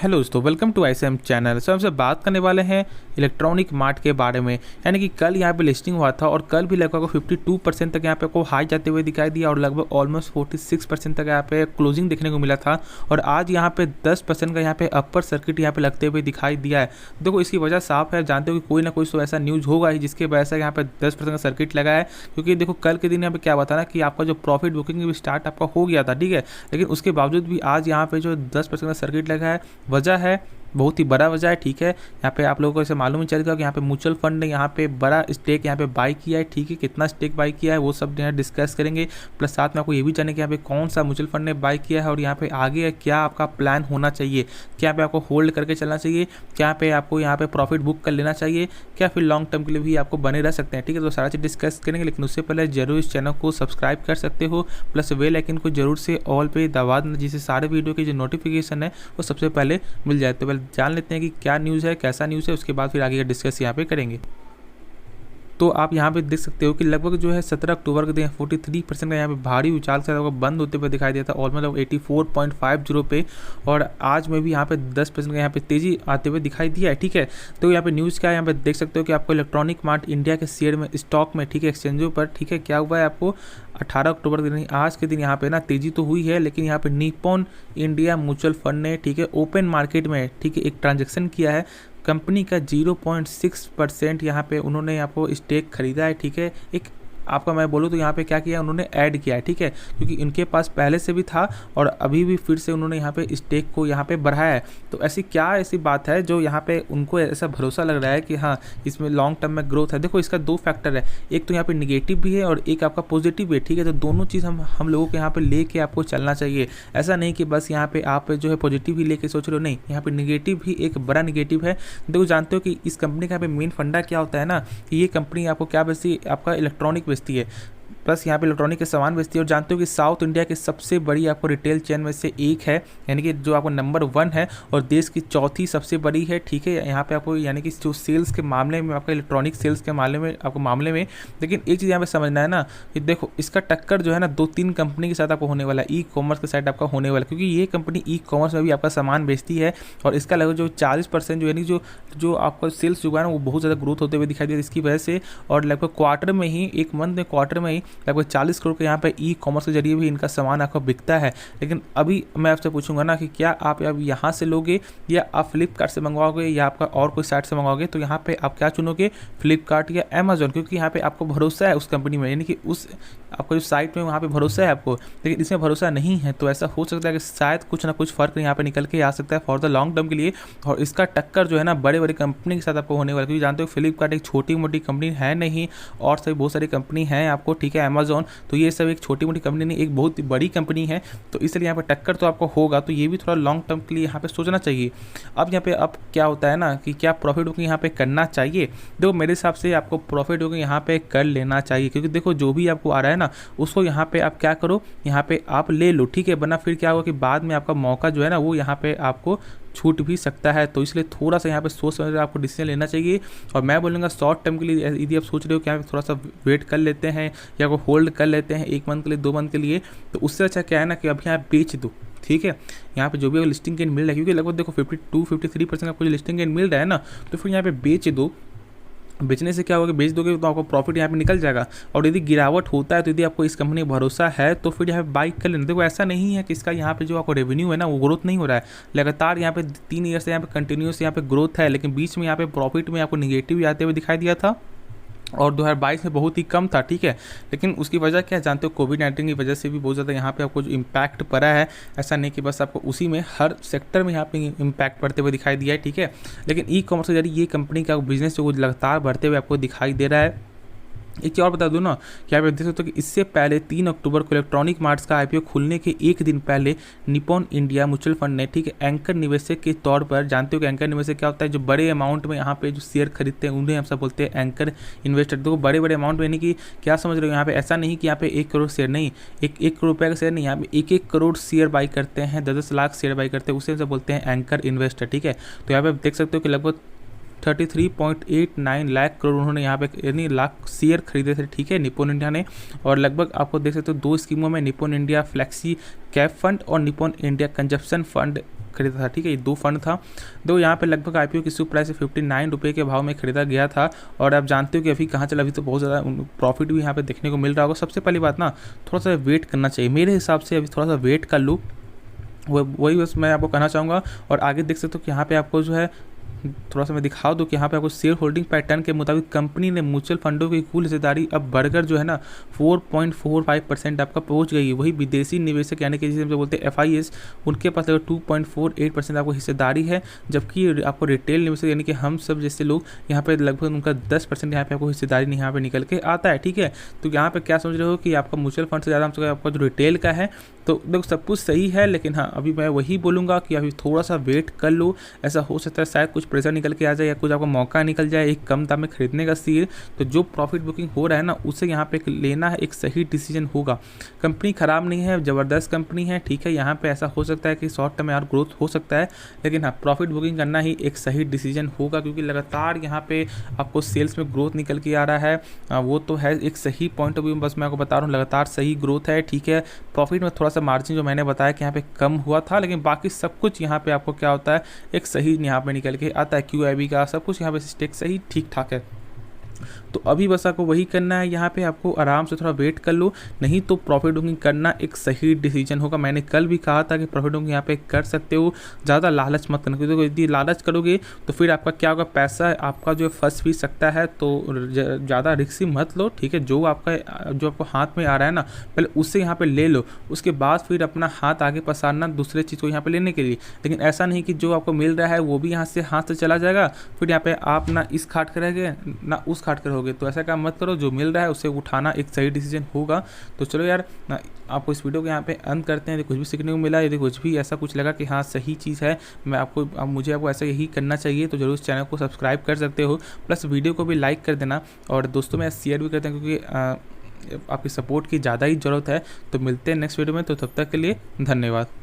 Hello दोस्तों, welcome to ICM channel. सो हमसे बात करने वाले हैं इलेक्ट्रॉनिक मार्ट के बारे में। यानी कि कल यहाँ पे लिस्टिंग हुआ था और कल भी लगभग 52% तक यहाँ पे को हाई जाते हुए दिखाई दिया और लगभग ऑलमोस्ट 46% तक यहाँ पे क्लोजिंग देखने को मिला था। और आज यहाँ पे 10% का यहाँ पे अपर सर्किट यहाँ पे लगते हुए दिखाई दिया है। देखो इसकी वजह साफ है, जानते हो कि कोई ना कोई तो ऐसा न्यूज़ होगा ही जिसकी वजह से यहाँ पे 10% का सर्किट लगा है। क्योंकि देखो कल के दिन यहाँ पे क्या हुआ था ना कि आपका जो प्रॉफिट बुकिंग भी स्टार्ट आपका हो गया था, ठीक है, लेकिन उसके बावजूद भी आज यहाँ पे जो 10% का सर्किट लगा है, वजह है बहुत ही बड़ा वजह है, ठीक है। यहाँ पे आप लोगों को ऐसे मालूम ही चलेगा कि यहाँ पे म्यूचुअल फंड ने यहाँ पे बड़ा स्टेक यहाँ पे बाई किया है, ठीक है। कितना स्टेक बाई किया है वो सब यहाँ डिस्कस करेंगे। प्लस साथ में आपको ये भी जाने कि यहाँ पे कौन सा म्यूचुअल फंड ने बाई किया है और यहाँ पे आगे क्या आपका प्लान होना चाहिए। क्या यहाँ पे आपको होल्ड करके चलना चाहिए, क्या पे आपको यहाँ पे प्रॉफिट बुक कर लेना चाहिए, क्या फिर लॉन्ग टर्म के लिए भी आपको बने रह सकते हैं, ठीक है। तो सारा चीज़ डिस्कस करेंगे, लेकिन उससे पहले जरूर इस चैनल को सब्सक्राइब कर सकते हो। प्लस बेल आइकन को जरूर से ऑल पे दबा देना, जिससे सारे वीडियो की जो नोटिफिकेशन है वो सबसे पहले मिल जाए। तो पहले जान लेते हैं कि क्या न्यूज़ है, कैसा न्यूज़ है, उसके बाद फिर आगे का डिस्कस यहाँ पे करेंगे। तो आप यहाँ पे देख सकते हो कि लगभग जो है 17 अक्टूबर के दिन 43% का यहाँ पे भारी उछाल के साथ बंद होते हुए दिखाई दिया था ऑलमोस्ट 84.50 पे। और आज में भी यहाँ पे 10% का यहाँ पे तेज़ी आते हुए दिखाई दिया है, ठीक है। तो यहाँ पे न्यूज़ क्या है, यहाँ पे देख सकते हो कि आपको इलेक्ट्रॉनिक मार्ट इंडिया के शेयर में स्टॉक में, ठीक है, एक्सचेंजों पर, ठीक है, क्या हुआ है आपको 18 अक्टूबर के दिन, आज के दिन यहाँ पे ना तेज़ी तो हुई है, लेकिन यहाँ पे निप्पॉन इंडिया म्यूचुअल फंड ने, ठीक है, ओपन मार्केट में, ठीक है, एक ट्रांजेक्शन किया है। कंपनी का 0.6% यहाँ पे उन्होंने आपको स्टेक खरीदा है, ठीक है। एक आपका मैं बोलूँ तो यहाँ पे क्या किया उन्होंने ऐड किया है, ठीक है, क्योंकि इनके पास पहले से भी था और अभी भी फिर से उन्होंने यहाँ पे स्टेक को यहाँ पे बढ़ाया है। तो ऐसी बात है जो यहाँ पे उनको ऐसा भरोसा लग रहा है कि हाँ इसमें लॉन्ग टर्म में ग्रोथ है। देखो इसका दो फैक्टर है, एक तो यहाँ पे निगेटिव भी है और एक आपका पॉजिटिव भी है, ठीक है। तो दोनों चीज़ हम लोगों को यहाँ पे लेके आपको चलना चाहिए। ऐसा नहीं कि बस यहाँ पे आप जो है पॉजिटिव ही लेके सोच रहे हो, नहीं, यहाँ पे निगेटिव भी एक बड़ा निगेटिव है। देखो जानते हो कि इस कंपनी का यहाँ पे मेन फंडा क्या होता है ना, कि ये कंपनी आपको क्या बेचती है, आपका इलेक्ट्रॉनिक बेचती है, प्लस यहाँ पे इलेक्ट्रॉनिक के सामान बेचती है। और जानते हो कि साउथ इंडिया की सबसे बड़ी आपको रिटेल चेन में से एक है, यानी कि जो आपको नंबर 1 है और देश की चौथी सबसे बड़ी है, ठीक है। यहाँ पे आपको यानी कि जो सेल्स के मामले में, आपका इलेक्ट्रॉनिक सेल्स के मामले में लेकिन एक चीज़ यहाँ पे समझना है ना कि देखो इसका टक्कर जो है ना 2-3 कंपनी के साथ आपको होने वाला है, ई कॉमर्स के साइड आपका होने वाला है, क्योंकि ये कंपनी ई कॉमर्स में भी आपका सामान बेचती है। और इसका लगभग जो 40% जो यानी जो आपका सेल्स जो है ना वो बहुत ज़्यादा ग्रोथ होते हुए दिखाई दिया इसकी वजह से। और लगभग क्वार्टर में ही, एक मंथ में, क्वार्टर में ही लगभग 40 करोड़ के यहाँ पे ई कॉमर्स के जरिए भी इनका सामान आपको बिकता है। लेकिन अभी मैं आपसे पूछूंगा ना कि क्या आप अब यहाँ से लोगे या आप फ्लिपकार्ट से मंगवाओगे या आपका और कोई साइट से मंगवाओगे, तो यहाँ पे आप क्या चुनोगे, फ्लिपकार्ट या अमेजोन, क्योंकि यहाँ पे आपको भरोसा है उस कंपनी में, यानी कि उस आपको जो साइट में वहाँ पे भरोसा है आपको, लेकिन इसमें भरोसा नहीं है। तो ऐसा हो सकता है कि शायद कुछ ना कुछ फर्क यहाँ पे निकल के आ सकता है फॉर द लॉन्ग टर्म के लिए। और इसका टक्कर जो है ना बड़े बड़े कंपनी के साथ आपको होने वाला है, क्योंकि जानते हो फ्लिपकार्ट एक छोटी मोटी कंपनी है नहीं, और सभी बहुत सारी कंपनी है आपको, ठीक है, अमेजोन, तो ये सब एक छोटी मोटी कंपनी नहीं, एक बहुत बड़ी कंपनी है। तो इसलिए यहाँ पे टक्कर तो आपको होगा, तो ये भी थोड़ा लॉन्ग टर्म के लिए यहाँ पे सोचना चाहिए। अब यहाँ पे अब क्या होता है ना कि क्या प्रॉफिट बुकिंग यहाँ पे करना चाहिए। देखो मेरे हिसाब से आपको प्रॉफिट बुकिंग यहाँ पे कर लेना चाहिए, क्योंकि देखो जो भी आपको आ रहा है ना उसको यहाँ पे आप क्या करो, यहाँ पे आप ले लो, ठीक है, वरना फिर क्या होगा कि बाद में आपका मौका जो है ना वो यहाँ पे आपको छूट भी सकता है। तो इसलिए थोड़ा सा यहाँ पे सोच समझ आपको डिसीजन लेना चाहिए। और मैं बोलूँगा शॉर्ट टर्म के लिए यदि आप सोच रहे हो कि यहाँ पे थोड़ा सा वेट कर लेते हैं या को होल्ड कर लेते हैं 1 मंथ के लिए, 2 मंथ के लिए, तो उससे अच्छा क्या है ना कि अभी यहाँ बेच दो, ठीक है। यहाँ पे जो भी लिस्टिंग गेन मिल रहा है, क्योंकि लगभग देखो 52-53% आपको जो लिस्टिंग गेन मिल रहा है ना, तो फिर यहाँ पे बेच दो। बेचने से क्या होगा, बेच दोगे तो आपको प्रॉफिट यहाँ पे निकल जाएगा। और यदि गिरावट होता है तो यदि आपको इस कंपनी में भरोसा है तो फिर यहाँ पे बाइक कर लेना। देखो ऐसा नहीं है कि इसका यहाँ पे जो आपको रेवेन्यू है ना वो ग्रोथ नहीं हो रहा है, लगातार यहाँ पे 3 ईयर से यहाँ पे कंटिन्यूस यहाँ पे ग्रोथ है, लेकिन बीच में यहाँ पे प्रॉफिट में आपको निगेटिव आते हुए दिखाई दिया था और 2022 में बहुत ही कम था, ठीक है। लेकिन उसकी वजह क्या है जानते हो, कोविड-19 की वजह से भी बहुत ज़्यादा यहाँ पे आपको जो इम्पैक्ट पड़ा है। ऐसा नहीं कि बस आपको उसी में, हर सेक्टर में यहाँ पे इम्पैक्ट पड़ते हुए दिखाई दिया है, ठीक है। लेकिन ई कॉमर्स के जरिए ये कंपनी का बिजनेस जो लगातार बढ़ते हुए आपको दिखाई दे रहा है। एक चीज़ और बता दूं ना कि आप देख सकते हो कि इससे पहले 3 अक्टूबर को इलेक्ट्रॉनिक मार्ट्स का आईपीओ खुलने के एक दिन पहले निप्पॉन इंडिया म्यूचुअल फंड ने, ठीक है, एंकर निवेशक के तौर पर, जानते हो कि एंकर निवेशक क्या होता है, जो बड़े अमाउंट में यहाँ पे जो शेयर खरीदते हैं उन्हें हम सब बोलते हैं एंकर इन्वेस्टर। तो बड़े बड़े अमाउंट में, यानी कि क्या समझ रहे हो, यहाँ पे ऐसा नहीं कि यहाँ पे 1 करोड़ शेयर नहीं, एक करोड़ रुपये का शेयर नहीं, यहाँ पे 1-1 करोड़ शेयर बाई करते हैं, 10-10 लाख शेयर बाई करते हैं, उसे हम सब बोलते हैं एंकर इन्वेस्टर, ठीक है। तो यहाँ पे देख सकते हो कि लगभग 33.89 लाख करोड़ उन्होंने यहाँ पे यानी लाख शेयर खरीदे थे, ठीक है, निप्पॉन इंडिया ने। और लगभग आपको देख सकते हो 2 स्कीमों में, Nippon India flexi cap fund और निप्पॉन इंडिया कंजप्शन फंड खरीदा था, ठीक है। ये 2 फंड था। यहाँ पे लगभग IPO की इशू प्राइस 59 रुपये के भाव में खरीदा गया था और आप जानते हो कि अभी कहाँ चला, अभी तो बहुत ज़्यादा प्रॉफिट भी यहाँ पे देखने को मिल रहा होगा। सबसे पहली बात ना, थोड़ा सा वेट करना चाहिए मेरे हिसाब से, अभी थोड़ा सा वेट कर लूँ, वही बस मैं आपको कहना चाहूँगा। और आगे देख सकते हो कि यहाँ पे आपको जो है थोड़ा सा मैं दिखा दूँ कि यहाँ पे आपको शेयर होल्डिंग पैटर्न के मुताबिक कंपनी ने म्यूचुअल फंडों की कुल हिस्सेदारी अब बढ़कर जो है ना 4.45% आपका पहुँच गई है। वही विदेशी निवेशक यानी कि जिसे हम बोलते हैं FIS, उनके पास लगभग 2.48% आपको हिस्सेदारी है, जबकि आपको रिटेल निवेशक यानी कि हम सब जैसे लोग यहाँ पे लगभग उनका 10% यहाँ पे आपको हिस्सेदारी यहाँ पे निकल के आता है, ठीक है। तो यहाँ पे क्या समझ रहे हो कि आपका म्यूचुअल फंड से ज़्यादा हमसे आपका जो रिटेल का है, तो देखो सब कुछ सही है, लेकिन हाँ अभी मैं वही बोलूँगा कि अभी थोड़ा सा वेट कर लो। ऐसा हो सकता है शायद कुछ प्रेशर निकल के आ जाए या कुछ आपको मौका निकल जाए एक कम दाम में खरीदने का शेयर। तो जो प्रॉफिट बुकिंग हो रहा है ना, उसे यहाँ पे लेना है, एक सही डिसीजन होगा। कंपनी ख़राब नहीं है, ज़बरदस्त कंपनी है, ठीक है। यहाँ पे ऐसा हो सकता है कि शॉर्ट टर्म में और ग्रोथ हो सकता है, लेकिन हाँ प्रॉफिट बुकिंग करना ही एक सही डिसीजन होगा, क्योंकि लगातार यहाँ पे आपको सेल्स में ग्रोथ निकल के आ रहा है। वो तो है एक सही पॉइंट ऑफ व्यू, बस मैं आपको बता रहा हूँ लगातार सही ग्रोथ है, ठीक है। प्रॉफिट में थोड़ा सा मार्जिन जो मैंने बताया कि यहाँ पे कम हुआ था, लेकिन बाकी सब कुछ यहाँ पे आपको क्या होता है, एक सही यहाँ पे निकल के आता है। QIB का सब कुछ यहाँ पे स्टेक सही ठीक ठाक है। तो अभी बस आपको वही करना है, यहाँ पे आपको आराम से थोड़ा वेट कर लो, नहीं तो प्रॉफिट बुकिंग करना एक सही डिसीजन होगा। मैंने कल भी कहा था कि प्रॉफिट बुकिंग यहाँ पे कर सकते हो, ज़्यादा लालच मत करना, क्योंकि यदि लालच करोगे तो फिर आपका क्या होगा, पैसा आपका जो फंस भी सकता है। तो ज़्यादा रिस्क मत लो, ठीक है। जो आपको हाथ में आ रहा है ना, पहले उससे यहाँ पे ले लो, उसके बाद फिर अपना हाथ आगे पसारना दूसरे चीज़ को यहाँ पे लेने के लिए। लेकिन ऐसा नहीं कि जो आपको मिल रहा है वो भी यहाँ से हाथ से चला जाएगा, फिर यहाँ पे आप ना इस खाट करोगे ना उस खाट करोगे। तो ऐसा काम मत करो, जो मिल रहा है उसे उठाना एक सही डिसीजन होगा। तो चलो यार, आपको इस वीडियो को यहाँ पे अंत करते हैं। यदि कुछ भी सीखने को मिला, यदि कुछ भी ऐसा कुछ लगा कि हाँ सही चीज़ है, मुझे आपको ऐसा यही करना चाहिए, तो जरूर इस चैनल को सब्सक्राइब कर सकते हो। प्लस वीडियो को भी लाइक कर देना और दोस्तों में शेयर भी करते हैं, क्योंकि आपकी सपोर्ट की ज़्यादा ही ज़रूरत है। तो मिलते हैं नेक्स्ट वीडियो में, तो तब तक के लिए धन्यवाद।